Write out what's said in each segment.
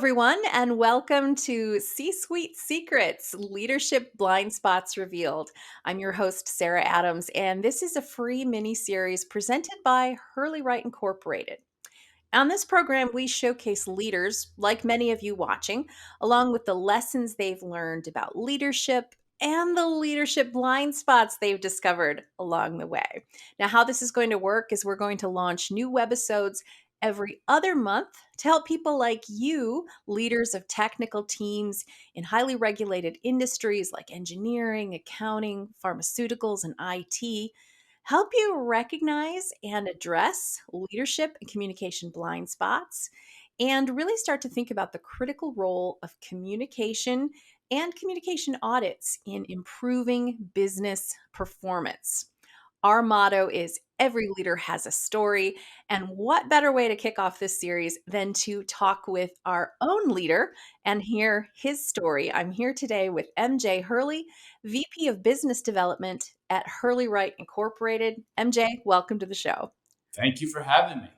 everyone, and welcome to C-Suite Secrets Leadership Blind Spots Revealed. I'm your host, Sarah Adams, and this is a free mini series presented by Hurley Write Incorporated. On this program, we showcase leaders, like many of you watching, along with the lessons they've learned about leadership and the leadership blind spots they've discovered along the way. Now, how this is going to work is we're going to launch new webisodes every other month to help people like you, leaders of technical teams in highly regulated industries like engineering, accounting, pharmaceuticals, and IT, help you recognize and address leadership and communication blind spots, and really start to think about the critical role of communication and communication audits in improving business performance. Our motto is every leader has a story. And what better way to kick off this series than to talk with our own leader and hear his story? I'm here today with MJ Hurley, VP of Business Development at Hurley Write Incorporated. MJ, welcome to the show. Thank you for having me.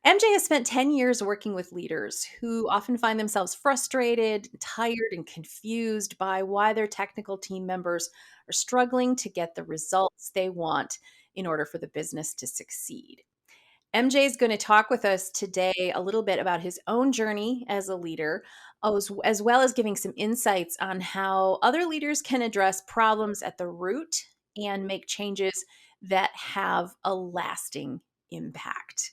MJ has spent 10 years working with leaders who often find themselves frustrated, tired, and confused by why their technical team members are struggling to get the results they want in order for the business to succeed. MJ is going to talk with us today a little bit about his own journey as a leader, as well as giving some insights on how other leaders can address problems at the root and make changes that have a lasting impact.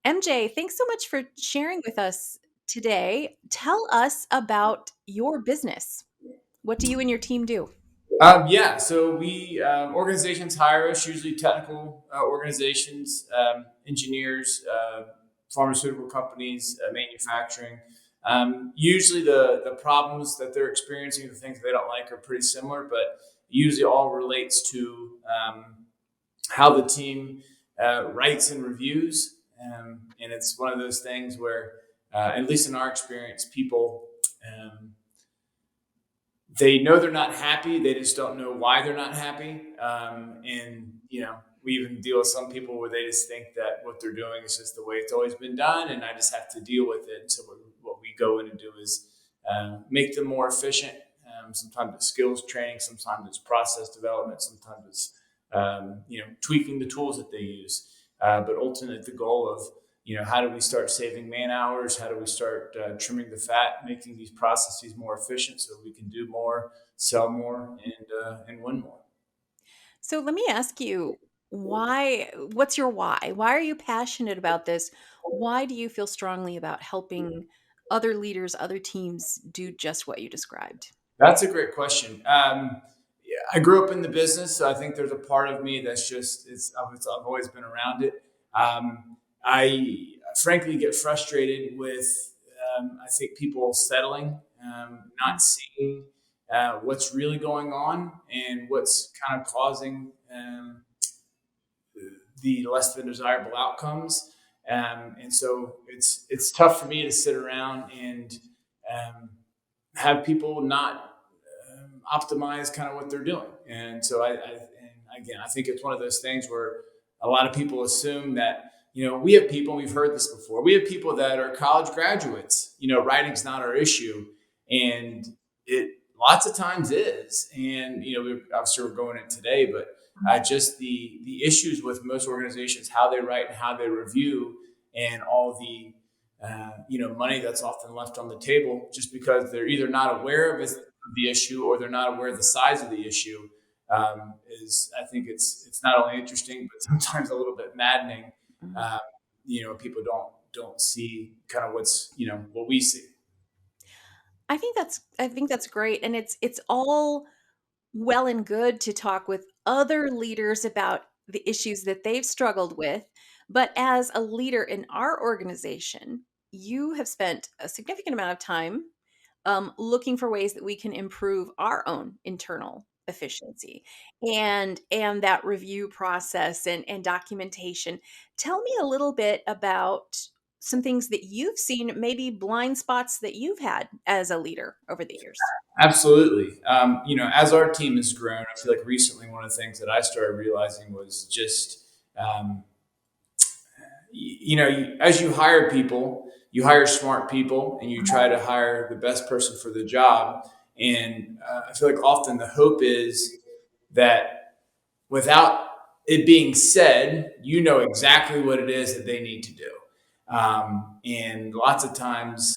MJ, thanks so much for sharing with us today. Tell us about your business. What do you and your team do? So we organizations hire us, usually technical organizations, engineers, pharmaceutical companies, manufacturing. Usually the problems that they're experiencing, the things they don't like, are pretty similar, but usually all relates to how the team writes and reviews. And it's one of those things where, at least in our experience, people they know they're not happy. They just don't know why they're not happy. We even deal with some people where they just think that what they're doing is just the way it's always been done, and I just have to deal with it. And so what we go in and do is make them more efficient. Sometimes it's skills training, sometimes it's process development, sometimes it's tweaking the tools that they use. But ultimately, the goal of how do we start saving man hours? How do we start trimming the fat, making these processes more efficient so we can do more, sell more, and win more? So let me ask you, what's your why? Why are you passionate about this? Why do you feel strongly about helping other leaders, other teams do just what you described? That's a great question. Yeah, I grew up in the business, so I think there's a part of me that's just I've always been around it. I frankly get frustrated with I think people settling, not seeing what's really going on and what's kind of causing the less than desirable outcomes. And so it's tough for me to sit around and um, have people not optimize kind of what they're doing. And so and again, I think it's one of those things where a lot of people assume that, we have people, we've heard this before, we have people that are college graduates, writing's not our issue. And it lots of times is. And, obviously we're going it today, but just the issues with most organizations, how they write and how they review, and all the money that's often left on the table just because they're either not aware of the issue or they're not aware of the size of the issue. Is I think it's not only interesting but sometimes a little bit maddening. Mhm. Um, People don't see kind of what's what we see. I think that's great, and it's all well and good to talk with other leaders about the issues that they've struggled with. But as a leader in our organization, you have spent a significant amount of time looking for ways that we can improve our own internal efficiency and that review process and documentation. Tell me a little bit about some things that you've seen, maybe blind spots that you've had as a leader over the years. Absolutely. As our team has grown, I feel like recently one of the things that I started realizing was just, as you hire people, you hire smart people and you try to hire the best person for the job. And I feel like often the hope is that without it being said, you know exactly what it is that they need to do. And lots of times,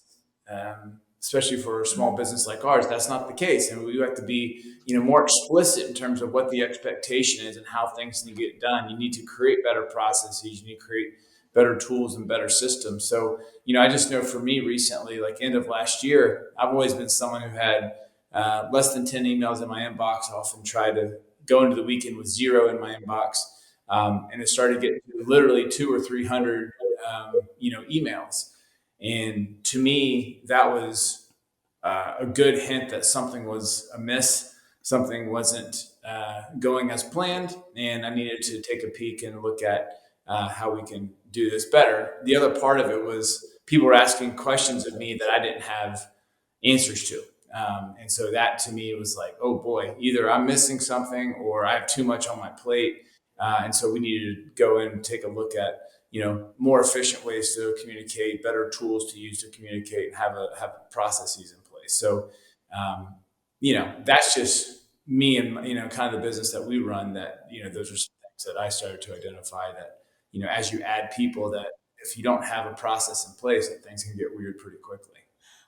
especially for a small business like ours, that's not the case. And we have to be, more explicit in terms of what the expectation is and how things need to get done. You need to create better processes. You need to create better tools and better systems. So, I just know for me recently, like end of last year, I've always been someone who had less than 10 emails in my inbox. I often try to go into the weekend with zero in my inbox. And it started getting to literally 200 or 300, emails. And to me, that was a good hint that something was amiss, something wasn't going as planned, and I needed to take a peek and look at how we can do this better. The other part of it was people were asking questions of me that I didn't have answers to. And so that to me was like, oh boy, either I'm missing something or I have too much on my plate. And so we needed to go in and take a look at, more efficient ways to communicate, better tools to use to communicate, and have processes in place. So, that's just me and, kind of the business that we run that, those are some things that I started to identify that, as you add people that if you don't have a process in place, that things can get weird pretty quickly.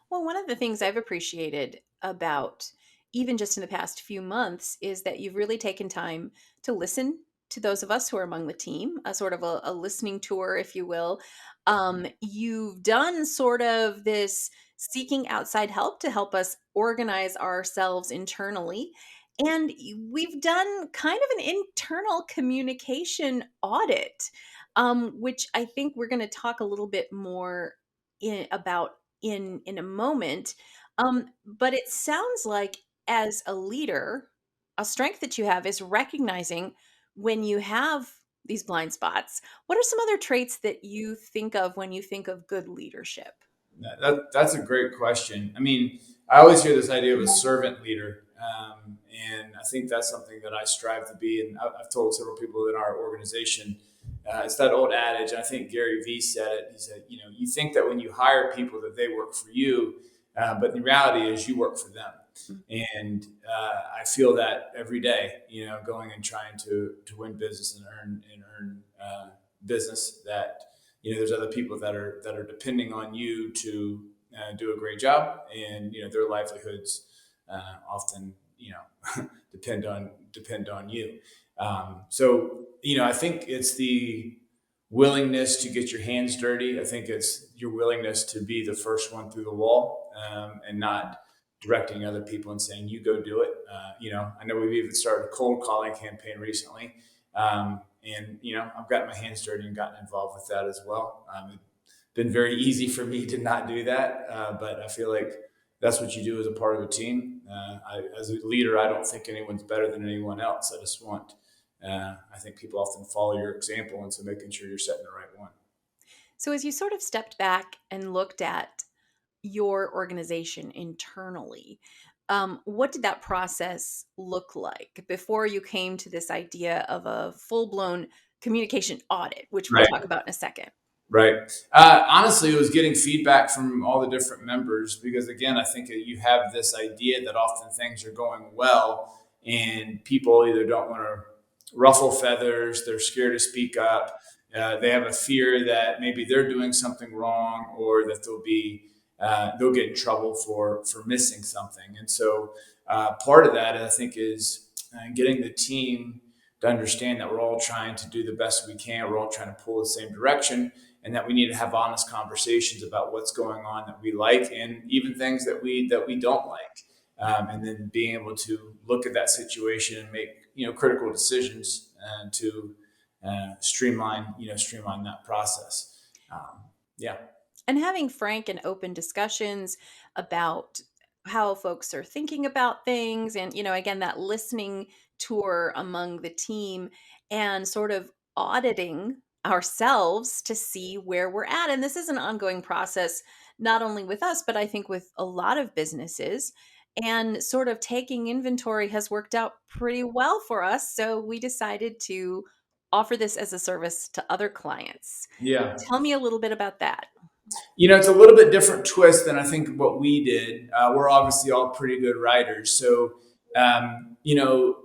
Well, one of the things I've appreciated about even just in the past few months is that you've really taken time to listen to those of us who are among the team, a sort of a listening tour, if you will. You've done sort of this seeking outside help to help us organize ourselves internally. And we've done kind of an internal communication audit, which I think we're going to talk a little bit more about in a moment. But it sounds like as a leader, a strength that you have is recognizing when you have these blind spots. What are some other traits that you think of when you think of good leadership? That's a great question. I mean, I always hear this idea of a servant leader. And I think that's something that I strive to be. And I've told several people in our organization, it's that old adage. And I think Gary Vee said it. He said, you think that when you hire people that they work for you, but the reality is you work for them. And I feel that every day, going and trying to win business and earn business that there's other people that are depending on you to do a great job, and their livelihoods often depend on you. So I think it's the willingness to get your hands dirty. I think it's your willingness to be the first one through the wall, and not directing other people and saying you go do it. I know we've even started a cold calling campaign recently. And I've gotten my hands dirty and gotten involved with that as well. It's been very easy for me to not do that, but I feel like that's what you do as a part of a team. As a leader, I don't think anyone's better than anyone else. I just want, I think people often follow your example, and so making sure you're setting the right one. So, as you sort of stepped back and looked at your organization internally, what did that process look like before you came to this idea of a full blown communication audit, which we'll Right. talk about in a second? Right. Honestly, it was getting feedback from all the different members because, again, I think that you have this idea that often things are going well and people either don't want to ruffle feathers, they're scared to speak up, they have a fear that maybe they're doing something wrong or that they'll get in trouble for missing something. And so part of that, I think, is getting the team to understand that we're all trying to do the best we can. We're all trying to pull the same direction, and that we need to have honest conversations about what's going on that we like and even things that we don't like, and then being able to look at that situation and make critical decisions to streamline that process. Yeah. And having frank and open discussions about how folks are thinking about things and again that listening tour among the team and sort of auditing ourselves to see where we're at, and this is an ongoing process not only with us but I think with a lot of businesses, and sort of taking inventory has worked out pretty well for us, so we decided to offer this as a service to other clients. Yeah. Tell me a little bit about that. It's a little bit different twist than I think what we did. We're obviously all pretty good writers. So, um, you know,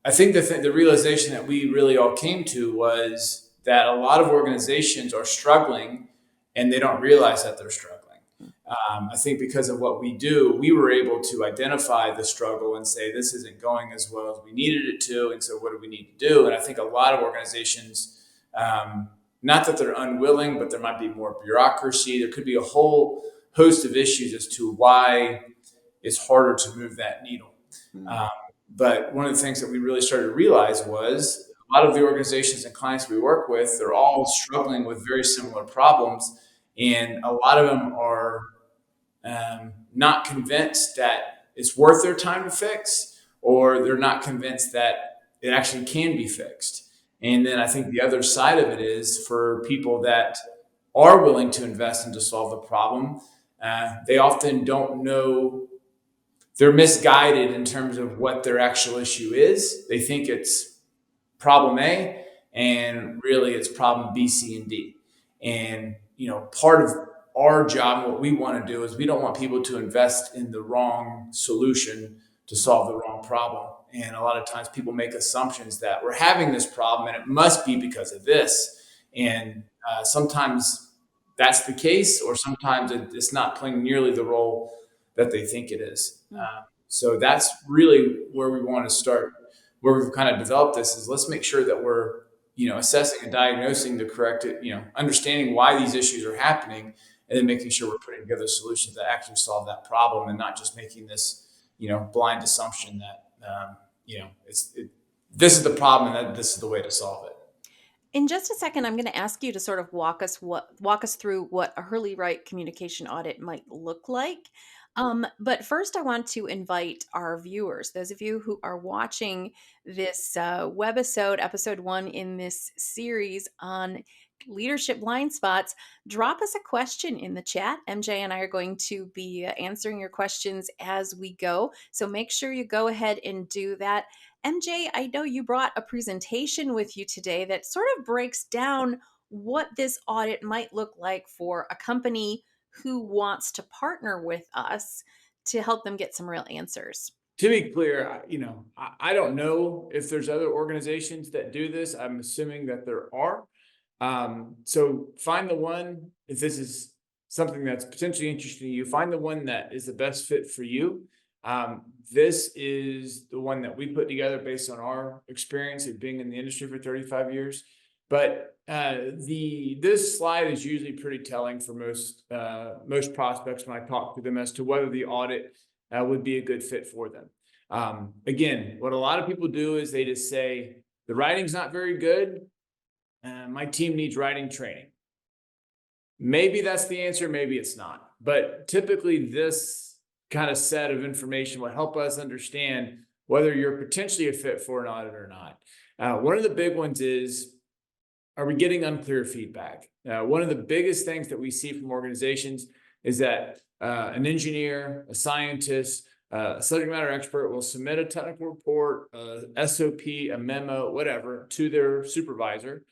I think the realization that we really all came to was that a lot of organizations are struggling and they don't realize that they're struggling. I think because of what we do, we were able to identify the struggle and say, this isn't going as well as we needed it to. And so, what do we need to do? And I think a lot of organizations, um, not that they're unwilling, but there might be more bureaucracy. There could be a whole host of issues as to why it's harder to move that needle. Mm. Um, but one of the things that we really started to realize was a lot of the organizations and clients we work with, they're all struggling with very similar problems. And a lot of them are not convinced that it's worth their time to fix, or they're not convinced that it actually can be fixed. And then I think the other side of it is for people that are willing to invest and to solve the problem, they often don't know, they're misguided in terms of what their actual issue is. They think it's problem A, and really it's problem B, C, and D. And part of our job, what we want to do is we don't want people to invest in the wrong solution to solve the wrong problem. And a lot of times people make assumptions that we're having this problem and it must be because of this. And sometimes that's the case, or sometimes it's not playing nearly the role that they think it is. Mm. So that's really where we want to start, where we've kind of developed this is let's make sure that we're, assessing and diagnosing the correct, understanding why these issues are happening, and then making sure we're putting together solutions that actually solve that problem and not just making this, blind assumption that, this is the problem and that this is the way to solve it. In just a second, I'm going to ask you to sort of walk us through what a Hurley Write communication audit might look like. But first, I want to invite our viewers, those of you who are watching this webisode, episode 1 in this series on leadership blind spots, drop us a question in the chat. MJ and I are going to be answering your questions as we go. So make sure you go ahead and do that. MJ, I know you brought a presentation with you today that sort of breaks down what this audit might look like for a company who wants to partner with us to help them get some real answers. To be clear, I don't know if there's other organizations that do this. I'm assuming that there are. So find the one, if this is something that's potentially interesting to you, find the one that is the best fit for you. This is the one that we put together based on our experience of being in the industry for 35 years. But this slide is usually pretty telling for most prospects when I talk to them as to whether the audit would be a good fit for them. Again, what a lot of people do is they just say the writing's not very good. My team needs writing training. Maybe that's the answer, maybe it's not. But typically this kind of set of information will help us understand whether you're potentially a fit for an audit or not. One of the big ones is, are we getting unclear feedback? One of the biggest things that we see from organizations is that an engineer, a scientist, a subject matter expert will submit a technical report, a SOP, a memo, whatever, to their supervisor.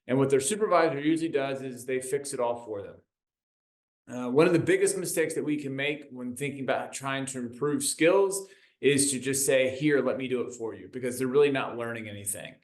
And what their supervisor usually does is they fix it all for them. One of the biggest mistakes that we can make when thinking about trying to improve skills is to just say, here, let me do it for you, because they're really not learning anything.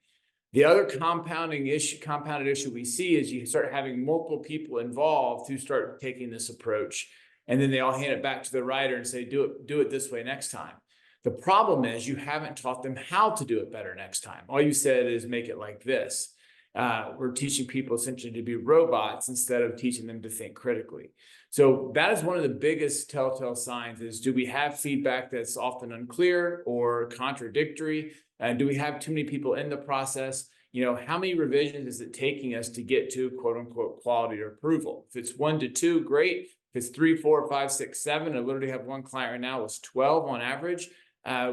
The other compounded issue we see is you start having multiple people involved who start taking this approach, and then they all hand it back to the writer and say, do it this way next time. The problem is you haven't taught them how to do it better next time. All you said is make it like this. We're teaching people essentially to be robots instead of teaching them to think critically. So that is one of the biggest telltale signs is, do we have feedback that's often unclear or contradictory? Do we have too many people in the process? How many revisions is it taking us to get to quote unquote quality or approval? If it's 1 to 2, great. If it's 3, 4, 5, 6, 7, I literally have one client right now, it's 12 on average.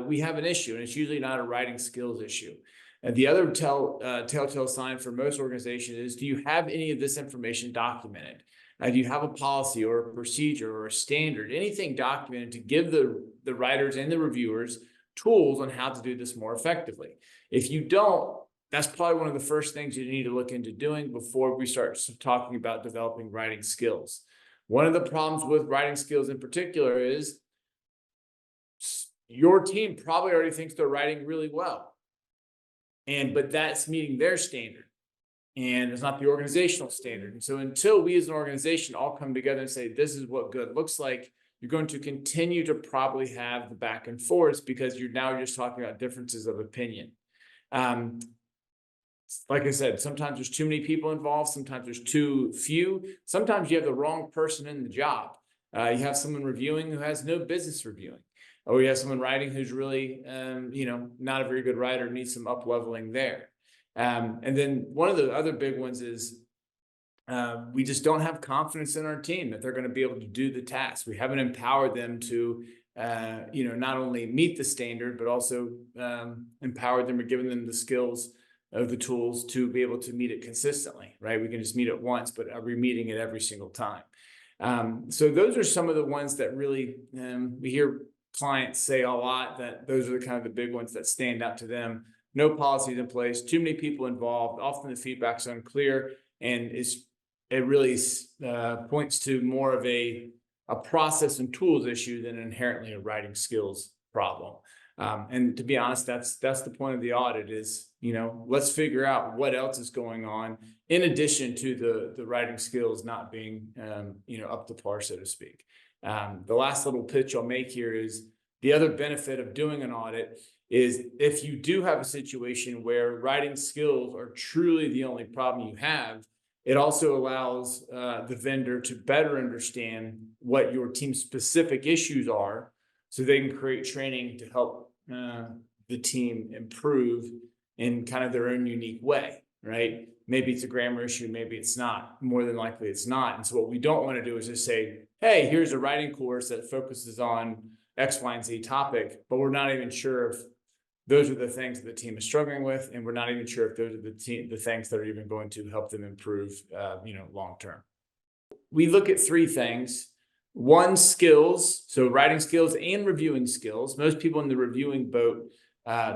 We have an issue, and it's usually not a writing skills issue. And the other telltale sign for most organizations is, do you have any of this information documented? Do you have a policy or a procedure or a standard, anything documented to give the writers and the reviewers tools on how to do this more effectively? If you don't, that's probably one of the first things you need to look into doing before we start talking about developing writing skills. One of the problems with writing skills in particular is your team probably already thinks they're writing really well, but that's meeting their standard, and it's not the organizational standard. And so until we as an organization all come together and say, this is what good looks like, you're going to continue to probably have the back and forth because you're now just talking about differences of opinion. Um, like I said, sometimes there's too many people involved. Sometimes there's too few. Sometimes you have the wrong person in the job. You have someone reviewing who has no business reviewing, or you have someone writing who's really, not a very good writer, needs some up leveling there. And then one of the other big ones is we just don't have confidence in our team that they're going to be able to do the task. We haven't empowered them to, not only meet the standard, but also empowered them or given them the skills of the tools to be able to meet it consistently, right? We can just meet it once, but are we meeting it every single time? So those are some of the ones that really we hear clients say a lot, that those are the kind of the big ones that stand out to them. No policies in place, too many people involved. Often the feedback's unclear, and it really points to more of a process and tools issue than inherently a writing skills problem. And to be honest, that's the point of the audit is, let's figure out what else is going on in addition to the writing skills not being, up to par, so to speak. The last little pitch I'll make here is the other benefit of doing an audit is if you do have a situation where writing skills are truly the only problem you have, it also allows the vendor to better understand what your team's specific issues are, so they can create training to help the team improve in kind of their own unique way, right? Maybe it's a grammar issue, maybe it's not. More than likely it's not. And so what we don't want to do is just say, hey, here's a writing course that focuses on X, Y, and Z topic, but we're not even sure if those are the things that the team is struggling with, and we're not even sure if those are the things that are even going to help them improve, long term. We look at three things. One, skills, so writing skills and reviewing skills. Most people in the reviewing boat,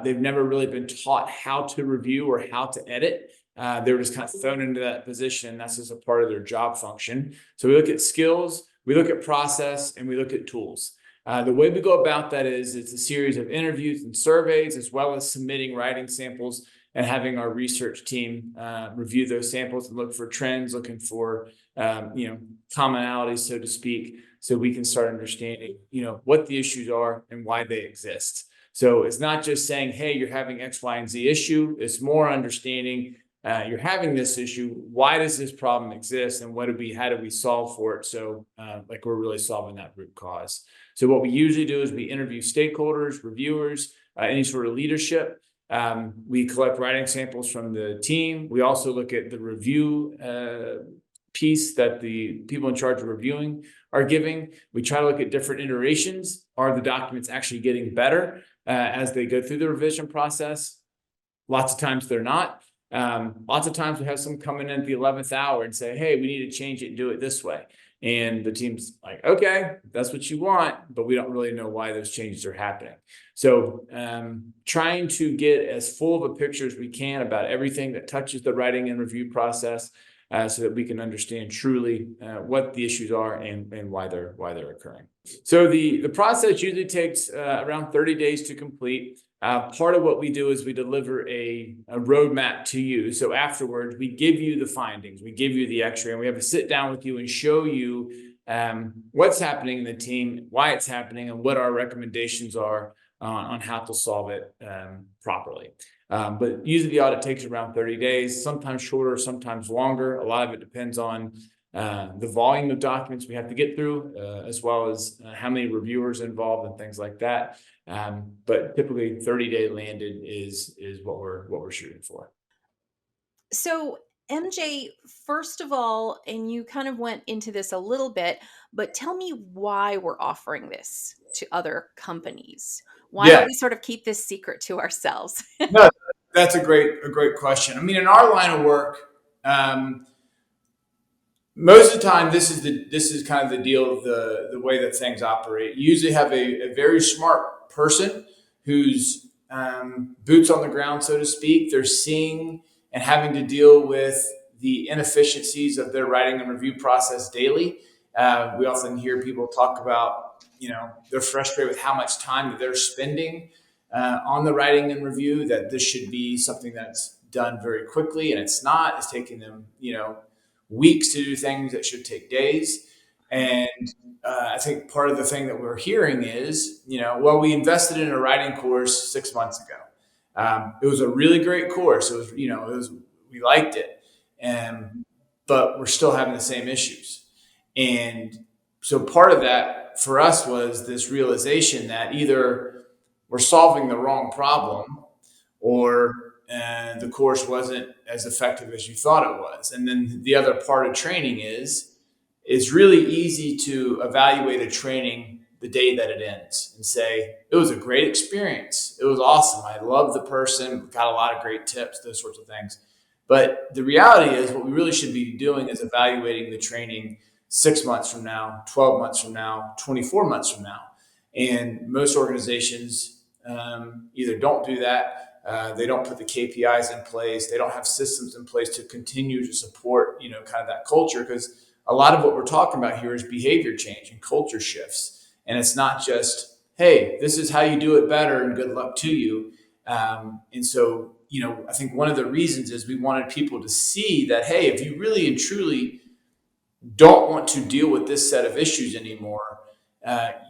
they've never really been taught how to review or how to edit. They were just kind of thrown into that position. That's just a part of their job function. So we look at skills, we look at process, and we look at tools. The way we go about that is it's a series of interviews and surveys, as well as submitting writing samples and having our research team review those samples and look for trends, looking for commonalities, so to speak, so we can start understanding what the issues are and why they exist. So it's not just saying, hey, you're having X, Y, and Z issue. It's more understanding you're having this issue. Why does this problem exist, and how do we solve for it? So we're really solving that root cause. So what we usually do is we interview stakeholders, reviewers, any sort of leadership. We collect writing samples from the team. We also look at the review piece that the people in charge of reviewing are giving. We try to look at different iterations. Are the documents actually getting better as they go through the revision process? Lots of times they're not. Lots of times we have some coming in at the 11th hour and say, hey, we need to change it and do it this way. And the team's like, okay, that's what you want, but we don't really know why those changes are happening. So trying to get as full of a picture as we can about everything that touches the writing and review process so that we can understand truly what the issues are and why they're occurring. So the process usually takes around 30 days to complete. Part of what we do is we deliver a roadmap to you. So afterwards, we give you the findings, we give you the x-ray, and we have to sit down with you and show you what's happening in the team, why it's happening, and what our recommendations are on how to solve it properly. But usually the audit takes around 30 days, sometimes shorter, sometimes longer. A lot of it depends on the volume of documents we have to get through, as well as how many reviewers involved and things like that. But typically 30-day landed is what we're shooting for. So, MJ, first of all, and you kind of went into this a little bit, but tell me why we're offering this to other companies. Why Yeah, don't we sort of keep this secret to ourselves? no, that's a great question. I mean, in our line of work, most of the time, this is kind of the deal of the way that things operate. You usually have a very smart person who's boots on the ground, so to speak. They're seeing and having to deal with the inefficiencies of their writing and review process daily. We often hear people talk about, they're frustrated with how much time that they're spending on the writing and review, that this should be something that's done very quickly, and it's not. It's taking them, weeks to do things that should take days. And I think part of the thing that we're hearing is, well, we invested in a writing course 6 months ago. It was a really great course. We liked it, and but we're still having the same issues. And so part of that for us was this realization that either we're solving the wrong problem, or the course wasn't as effective as you thought it was. And then the other part of training is it's really easy to evaluate a training the day that it ends and say, it was a great experience. It was awesome. I love the person, got a lot of great tips, those sorts of things. But the reality is what we really should be doing is evaluating the training 6 months from now, 12 months from now, 24 months from now. And most organizations either don't do that. They don't put the KPIs in place. They don't have systems in place to continue to support, kind of that culture, because a lot of what we're talking about here is behavior change and culture shifts. And it's not just, hey, this is how you do it better and good luck to you. And so, I think one of the reasons is we wanted people to see that, hey, if you really and truly don't want to deal with this set of issues anymore,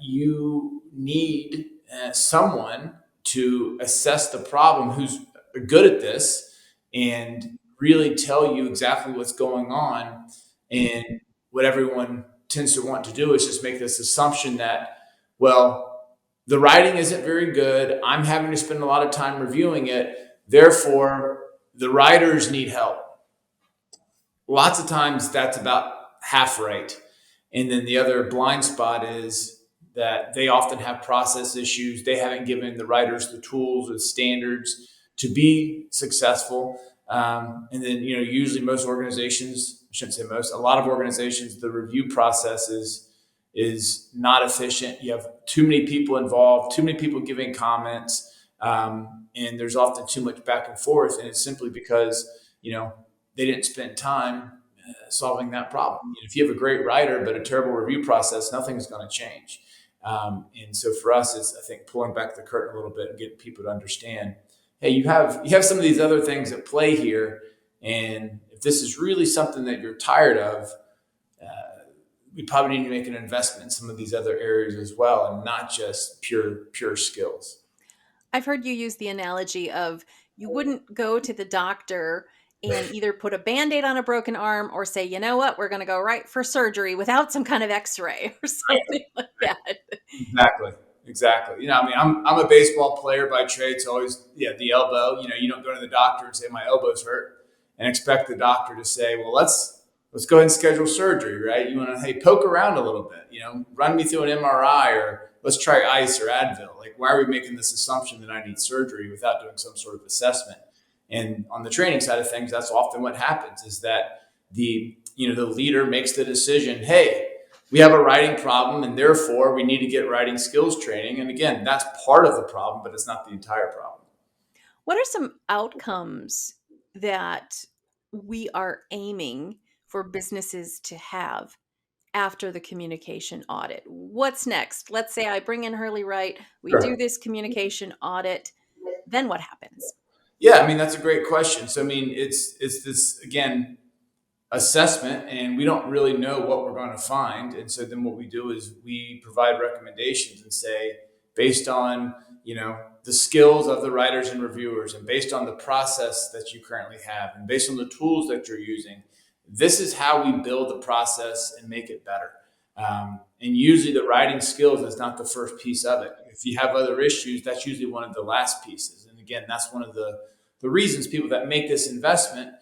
you need someone to assess the problem who's good at this and really tell you exactly what's going on. And what everyone tends to want to do is just make this assumption that, well, the writing isn't very good. I'm having to spend a lot of time reviewing it. Therefore, the writers need help. Lots of times that's about half right. And then the other blind spot is that they often have process issues. They haven't given the writers the tools and standards to be successful. And then, usually most organizations, I shouldn't say most, a lot of organizations, the review process is not efficient. You have too many people involved, too many people giving comments, and there's often too much back and forth. And it's simply because, they didn't spend time solving that problem. If you have a great writer but a terrible review process, nothing's going to change. And so for us, it's, I think, pulling back the curtain a little bit and getting people to understand, hey, you have some of these other things at play here, and if this is really something that you're tired of, we probably need to make an investment in some of these other areas as well, and not just pure skills. I've heard you use the analogy of you wouldn't go to the doctor and either put a Band-Aid on a broken arm or say, you know what, we're going to go right for surgery without some kind of x-ray or something like that. Exactly. I'm a baseball player by trade. So always, the elbow, you don't go to the doctor and say my elbow's hurt and expect the doctor to say, well, let's go ahead and schedule surgery, right? You want to, hey, poke around a little bit, run me through an MRI, or let's try ice or Advil. Like, why are we making this assumption that I need surgery without doing some sort of assessment? And on the training side of things, that's often what happens, is that the leader makes the decision, hey, we have a writing problem and therefore we need to get writing skills training. And again, that's part of the problem, but it's not the entire problem. What are some outcomes that we are aiming for businesses to have after the communication audit? What's next? Let's say I bring in Hurley Write, we do Sure. this communication audit, then what happens? Yeah, that's a great question. So, it's this, again, assessment, and we don't really know what we're going to find. And so then what we do is we provide recommendations and say, based on, the skills of the writers and reviewers, and based on the process that you currently have, and based on the tools that you're using, this is how we build the process and make it better. And usually the writing skills is not the first piece of it. If you have other issues, that's usually one of the last pieces. And again, that's one of the reasons people that make this investment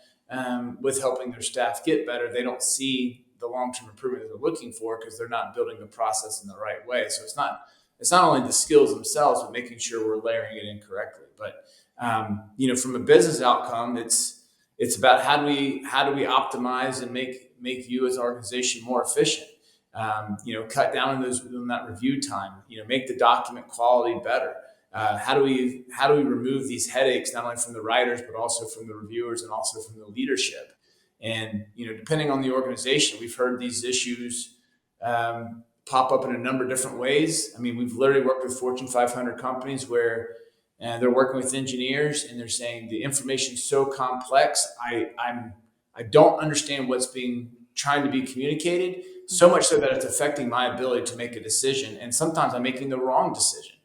with helping their staff get better, they don't see the long-term improvement that they're looking for, because they're not building the process in the right way. So it's not only the skills themselves, but making sure we're layering it in correctly. But from a business outcome, it's about how do we optimize and make you as an organization more efficient. Cut down on that review time. Make the document quality better. How do we remove these headaches not only from the writers but also from the reviewers and also from the leadership? And depending on the organization, we've heard these issues pop up in a number of different ways. I mean, we've literally worked with Fortune 500 companies where they're working with engineers and they're saying the information is so complex. I don't understand what's being trying to be communicated, so Mhm. much so that it's affecting my ability to make a decision. And sometimes I'm making the wrong decision.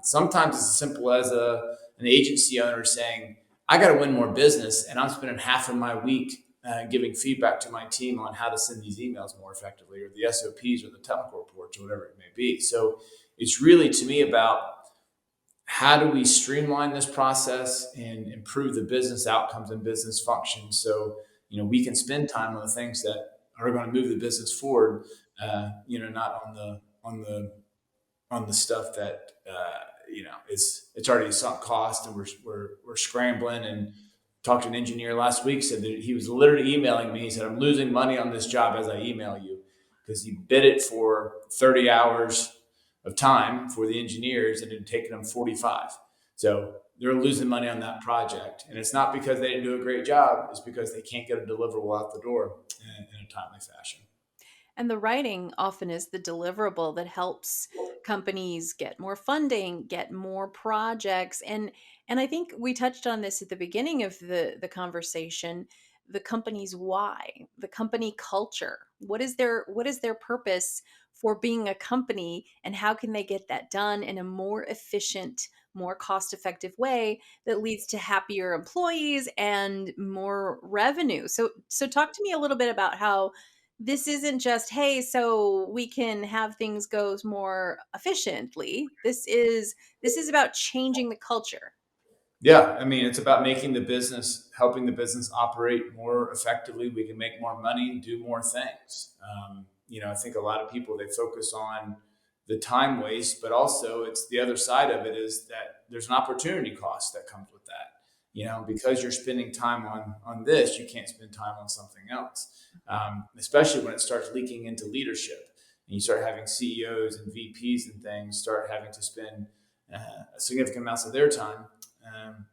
Sometimes it's as simple as an agency owner saying, I got to win more business, and I'm spending half of my week giving feedback to my team on how to send these emails more effectively, or the SOPs, or the technical reports, or whatever it may be. So it's really, to me, about how do we streamline this process and improve the business outcomes and business functions so we can spend time on the things that are going to move the business forward, not on the stuff that it's already sunk cost, and we're scrambling. And talked to an engineer last week, said that he was literally emailing me. He said, I'm losing money on this job as I email you, because he bid it for 30 hours of time for the engineers and it had taken them 45. So they're losing money on that project, and it's not because they didn't do a great job, it's because they can't get a deliverable out the door in a timely fashion. And the writing often is the deliverable that helps companies get more funding, get more projects. And I think we touched on this at the beginning of the conversation, the company's why, the company culture. What is their purpose for being a company, and how can they get that done in a more efficient, more cost-effective way that leads to happier employees and more revenue? So talk to me a little bit about how this isn't just, hey, so we can have things go more efficiently. This is about changing the culture. Yeah, I mean, it's about helping the business operate more effectively. We can make more money, do more things. I think a lot of people, they focus on the time waste, but also it's the other side of it is that there's an opportunity cost that comes with that. Because you're spending time on this, you can't spend time on something else. Especially when it starts leaking into leadership, and you start having CEOs and VPs and things start having to spend significant amounts of their time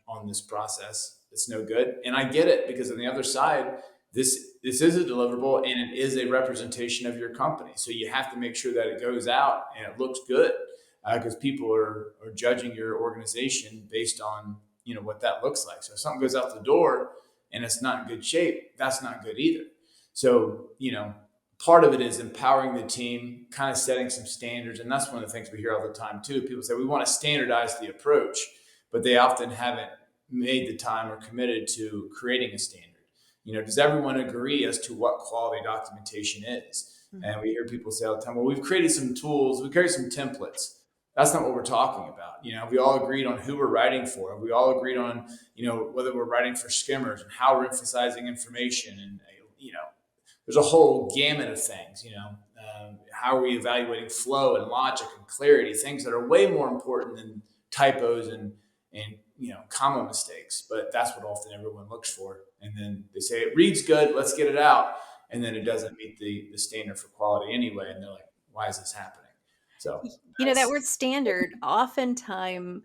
on this process. It's no good. And I get it, because on the other side, this is a deliverable and it is a representation of your company. So you have to make sure that it goes out and it looks good, because people are judging your organization based on what that looks like. So if something goes out the door and it's not in good shape, that's not good either. So part of it is empowering the team, kind of setting some standards. And that's one of the things we hear all the time too. People say we want to standardize the approach, but they often haven't made the time or committed to creating a standard. Does everyone agree as to what quality documentation is? Mhm. And we hear people say all the time, well, we've created some tools, we created some templates. That's not what we're talking about. We all agreed on who we're writing for. We all agreed on, whether we're writing for skimmers and how we're emphasizing information. And, there's a whole gamut of things, how are we evaluating flow and logic and clarity, things that are way more important than typos and comma mistakes. But that's what often everyone looks for. And then they say it reads good, let's get it out. And then it doesn't meet the standard for quality anyway. And they're like, why is this happening? So That that's word standard, oftentimes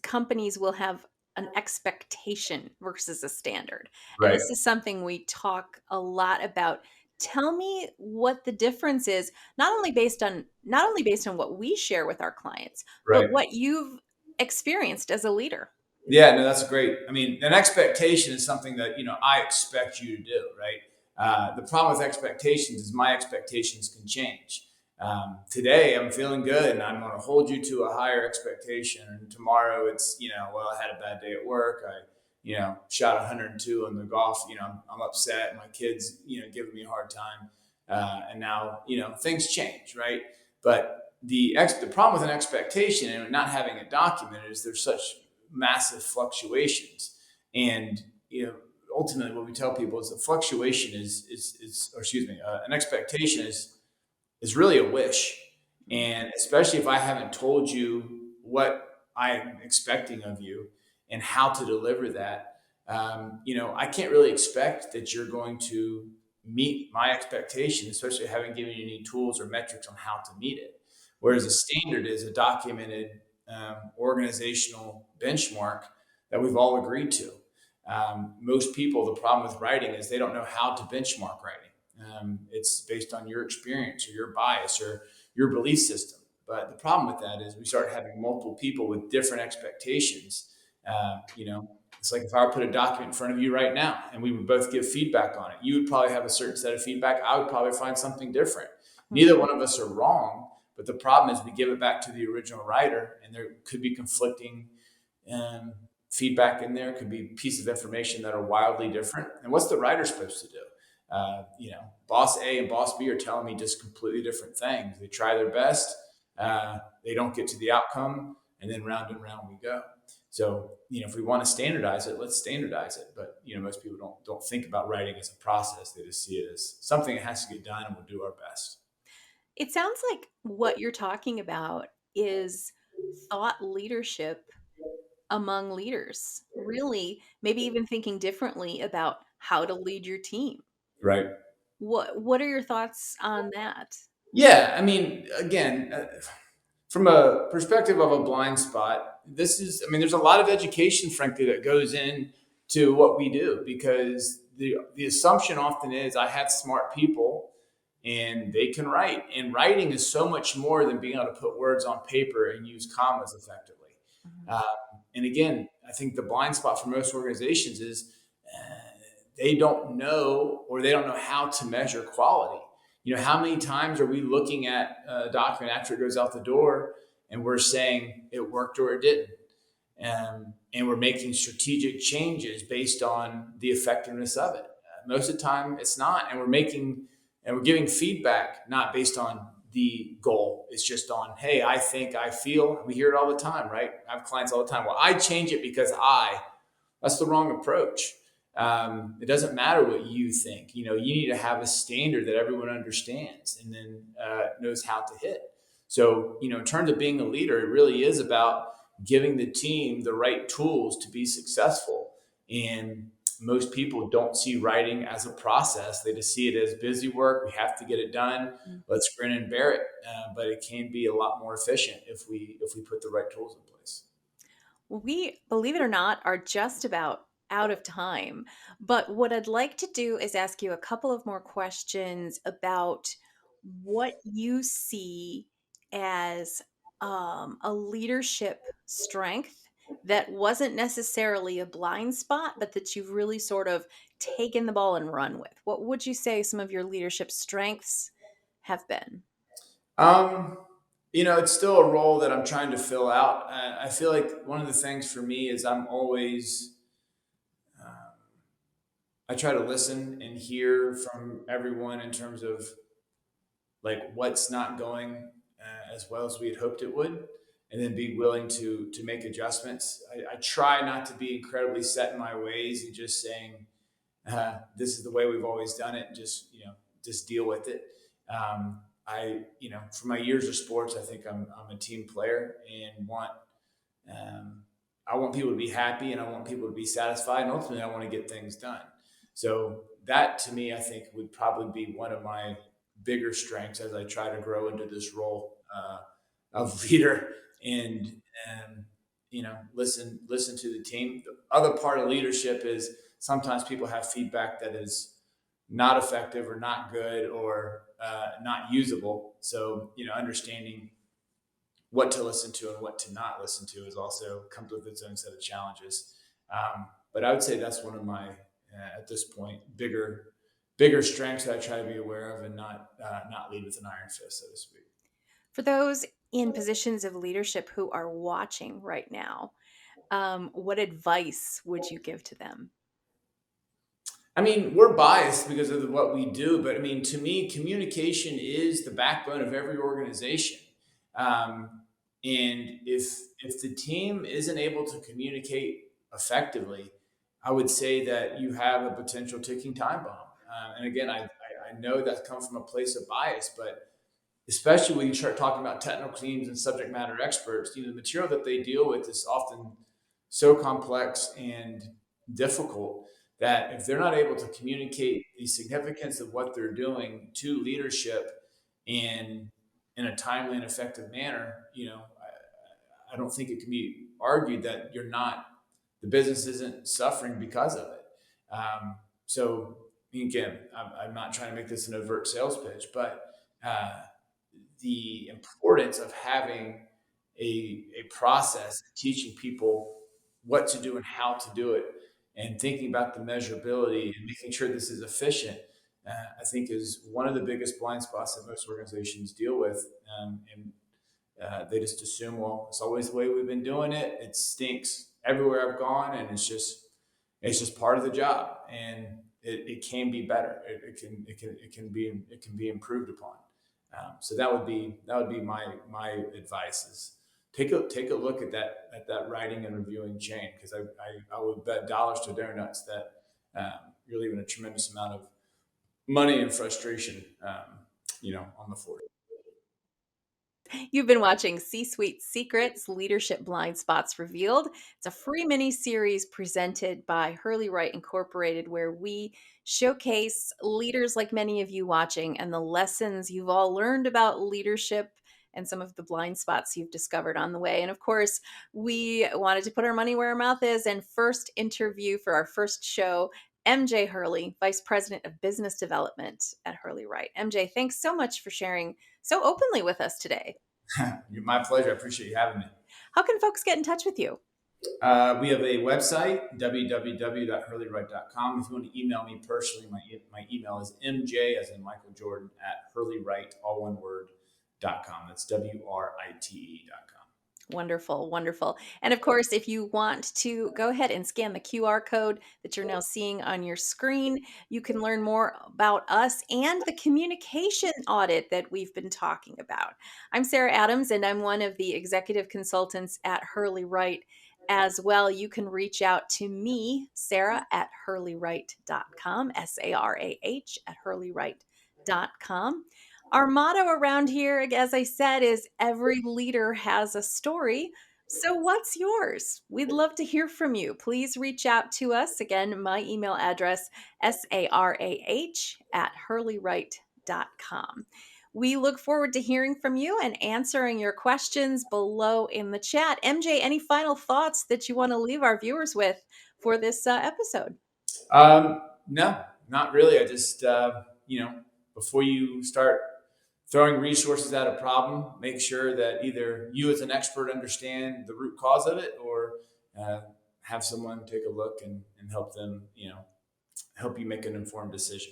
companies will have an expectation versus a standard. And right. this is something we talk a lot about. Tell me what the difference is, not only based on what we share with our clients, but Right. what you've experienced as a leader. Yeah, no, that's great. I mean, an expectation is something that I expect you to do, right? The problem with expectations is my expectations can change. Today, I'm feeling good, and I'm going to hold you to a higher expectation. And tomorrow, it's well, I had a bad day at work. I shot 102 on the golf. I'm upset. My kids giving me a hard time, and now things change, right? But the problem with an expectation and not having it documented is there's such massive fluctuations. And ultimately what we tell people is that fluctuation is or excuse me, an expectation is really a wish. And especially if I haven't told you what I'm expecting of you and how to deliver that, I can't really expect that you're going to meet my expectation, especially having given you any tools or metrics on how to meet it. Whereas a standard is a documented organizational benchmark that we've all agreed to. Most people, the problem with writing is they don't know how to benchmark writing. It's based on your experience or your bias or your belief system. But the problem with that is we start having multiple people with different expectations. It's like if I were to put a document in front of you right now and we would both give feedback on it, you would probably have a certain set of feedback. I would probably find something different. Neither one of us are wrong, but the problem is we give it back to the original writer, and there could be conflicting um, feedback in there. Could be pieces of information that are wildly different. And what's the writer supposed to do? Boss A and boss B are telling me just completely different things. They try their best, they don't get to the outcome, and then round and round we go. So, if we want to standardize it, let's standardize it. But most people don't think about writing as a process. They just see it as something that has to get done, and we'll do our best. It sounds like what you're talking about is thought leadership among leaders. Really, maybe even thinking differently about how to lead your team. Right. What are your thoughts on that? Yeah. I mean, again, from a perspective of a blind spot, there's a lot of education, frankly, that goes into what we do, because the assumption often is I have smart people and they can write. And writing is so much more than being able to put words on paper and use commas effectively. Mhm. Uh, and again, I think the blind spot for most organizations is uh, they don't know, or they don't know how to measure quality. How many times are we looking at a document after it goes out the door and we're saying it worked or it didn't? And we're making strategic changes based on the effectiveness of it. Most of the time, it's not, and we're giving feedback not based on the goal. It's just on, hey, I think, I feel. We hear it all the time, right? I have clients all the time. Well, I change it because that's the wrong approach. It doesn't matter what you think. You need to have a standard that everyone understands and then knows how to hit. So, in terms of being a leader, it really is about giving the team the right tools to be successful. And most people don't see writing as a process. They just see it as busy work. We have to get it done. Mm. Let's grin and bear it. But it can be a lot more efficient if we put the right tools in place. We, believe it or not, are just about out of time. But what I'd like to do is ask you a couple of more questions about what you see as a leadership strength that wasn't necessarily a blind spot, but that you've really sort of taken the ball and run with. What would you say some of your leadership strengths have been? Um, it's still a role that I'm trying to fill out. I feel like one of the things for me is um, I try to listen and hear from everyone in terms of like what's not going as well as we had hoped it would, and then be willing to make adjustments. I try not to be incredibly set in my ways and just saying this is the way we've always done it, and just deal with it. For my years of sports, I think I'm a team player and um, I want people to be happy and I want people to be satisfied, and ultimately I want to get things done. So that to me, I think would probably be one of my bigger strengths as I try to grow into this role of leader, and listen to the team. The other part of leadership is sometimes people have feedback that is not effective or not good or not usable. So understanding what to listen to and what to not listen to is also comes with its own set of challenges. But I would say that's one of my at this point bigger strengths that I try to be aware of and not lead with an iron fist, so to speak. For those in positions of leadership who are watching right now, what advice would you give to them? I mean, we're biased because of what we do, but I mean, to me, communication is the backbone of every organization. Um, and if the team isn't able to communicate effectively, I would say that you have a potential ticking time bomb. And again, I know that comes from a place of bias, but especially when you start talking about technical teams and subject matter experts, the material that they deal with is often so complex and difficult that if they're not able to communicate the significance of what they're doing to leadership in a timely and effective manner, I don't think it can be argued that the business isn't suffering because of it. So again, I'm not trying to make this an overt sales pitch, but uh, the importance of having a process, teaching people what to do and how to do it, and thinking about the measurability and making sure this is efficient, I think is one of the biggest blind spots that most organizations deal with. And they just assume, well, it's always the way we've been doing it. It stinks everywhere I've gone, and it's just part of the job, and it can be better. It can be improved upon. So that would be my advice is take a look at that writing and reviewing chain, because I would bet dollars to donuts that you're leaving a tremendous amount of money and frustration, on the floor. You've been watching C Suite Secrets Leadership Blind Spots Revealed. It's a free mini series presented by Hurley Write Incorporated, where we showcase leaders like many of you watching and the lessons you've all learned about leadership and some of the blind spots you've discovered on the way. And of course, we wanted to put our money where our mouth is and first interview for our first show MJ Hurley, Vice President of Business Development at Hurley Write. MJ, thanks so much for sharing so openly with us today. My pleasure. I appreciate you having me. How can folks get in touch with you? We have a website, www.hurleywrite.com. If you want to email me personally, my email is mj, as in Michael Jordan, at hurleywrite, all one word, .com. That's WRITE.com. Wonderful, wonderful. And of course, if you want to go ahead and scan the QR code that you're now seeing on your screen, you can learn more about us and the communication audit that we've been talking about. I'm Sarah Adams, and I'm one of the executive consultants at Hurley Write as well. You can reach out to me, Sarah, at hurleywrite.com, SARAH at hurleywrite.com. Our motto around here, as I said, is every leader has a story. So, what's yours? We'd love to hear from you. Please reach out to us. Again, my email address, sarah at hurleywrite.com. We look forward to hearing from you and answering your questions below in the chat. MJ, any final thoughts that you want to leave our viewers with for this episode? No, not really. I just, before you start throwing resources at a problem, make sure that either you as an expert understand the root cause of it, or have someone take a look and help them, help you make an informed decision.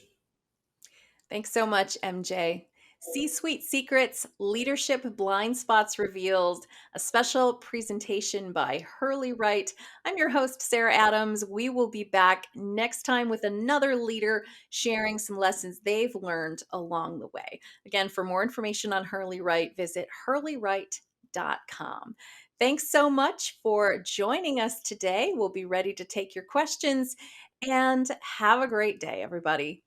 Thanks so much, MJ. C Suite Secrets Leadership Blind Spots Revealed, a special presentation by Hurley Write. I'm your host, Sarah Adams. We will be back next time with another leader sharing some lessons they've learned along the way. Again, for more information on Hurley Write, visit hurleywrite.com. Thanks so much for joining us today. We'll be ready to take your questions, and have a great day, everybody.